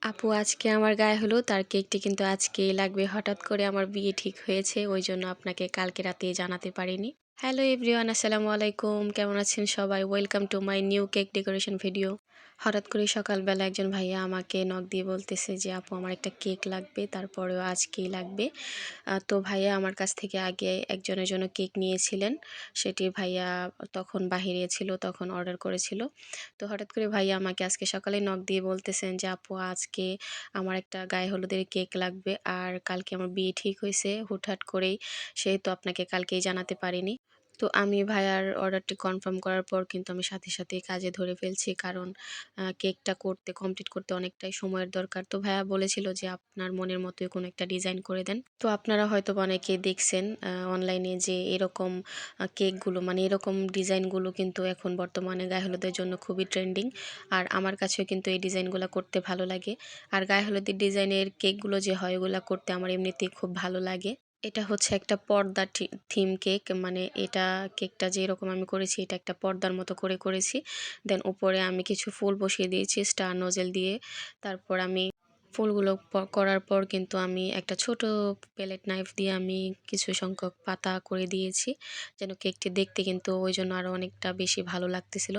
আপু আজকে আমার গায়ে হলুদ আর কেকটি কিন্তু আজকেই লাগবে। হঠাৎ করে আমার বিয়ে ঠিক হয়েছে, ওই জন্য আপনাকে কালকে রাতে জানাতে পারিনি। হ্যালো এভরিওয়ান, আসসালামু আলাইকুম। কেমন আছেন সবাই? Welcome to my new cake decoration video. হঠাৎ করে সকালবেলা একজন ভাইয়া আমাকে নক দিয়ে বলতেছে যে আপু আমার একটা কেক লাগবে, তারপরেও আজকেই লাগবে। তো ভাইয়া আমার কাছ থেকে আগে একজনের জন্য কেক নিয়েছিলেন। সেটি ভাইয়া তখন বাহিরে ছিল, তখন অর্ডার করেছিল। তো হঠাৎ করে ভাইয়া আমাকে আজকে সকালে নক দিয়ে বলতেছেন যে আপু আজকে আমার একটা গায়ে হলুদের কেক লাগবে, আর কালকে আমার বিয়ে ঠিক হয়েছে হুটহাট করেই, সেহেতু আপনাকে কালকেই জানাতে পারিনি। তো আমি ভাইয়ার অর্ডারটি কনফার্ম করার পর কিন্তু আমি সাথে সাথেই কাজে ধরে ফেলছি, কারণ কেকটা কমপ্লিট করতে অনেকটাই সময়ের দরকার। তো ভাইয়া বলেছিল যে আপনার মনের মতোই কোনো একটা ডিজাইন করে দেন। তো আপনারা হয়তো অনেকেই দেখছেন অনলাইনে যে এরকম কেকগুলো, মানে এরকম ডিজাইনগুলো কিন্তু এখন বর্তমানে গায়ে হলুদের জন্য খুবই ট্রেন্ডিং। আর আমার কাছেও কিন্তু এই ডিজাইনগুলো করতে ভালো লাগে। আর গায়ে হলুদের ডিজাইনের কেকগুলো যে হয় ওগুলো করতে আমার এমনিতেই খুব ভালো লাগে। এটা হচ্ছে একটা পর্দা থিম কেক, মানে এটা কেকটা যেরকম আমি করেছি এটা একটা পর্দার মতো করে করেছি। দেন উপরে আমি কিছু ফুল বসিয়ে দিয়েছি স্টার নোজেল দিয়ে। তারপর আমি ফুলগুলো করার পর কিন্তু আমি একটা ছোট প্যালেট নাইফ দিয়ে আমি কিছু সংখ্যক পাতা করে দিয়েছি, যেন কেকটি দেখতে কিন্তু ওই জন্য আরও অনেকটা বেশি ভালো লাগতেছিল।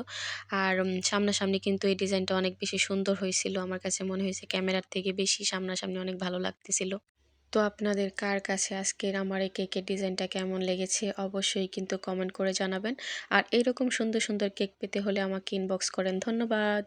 আর সামনাসামনি কিন্তু এই ডিজাইনটা অনেক বেশি সুন্দর হয়েছিল, আমার কাছে মনে হয়েছে ক্যামেরার থেকে বেশি সামনাসামনি অনেক ভালো লাগতেছিল। তো আপনাদের কার কাছে আজকের আমার এই কেকের ডিজাইনটা কেমন লেগেছে অবশ্যই কিন্তু কমেন্ট করে জানাবেন। আর এইরকম সুন্দর সুন্দর কেক পেতে হলে আমাকে ইনবক্স করেন। ধন্যবাদ।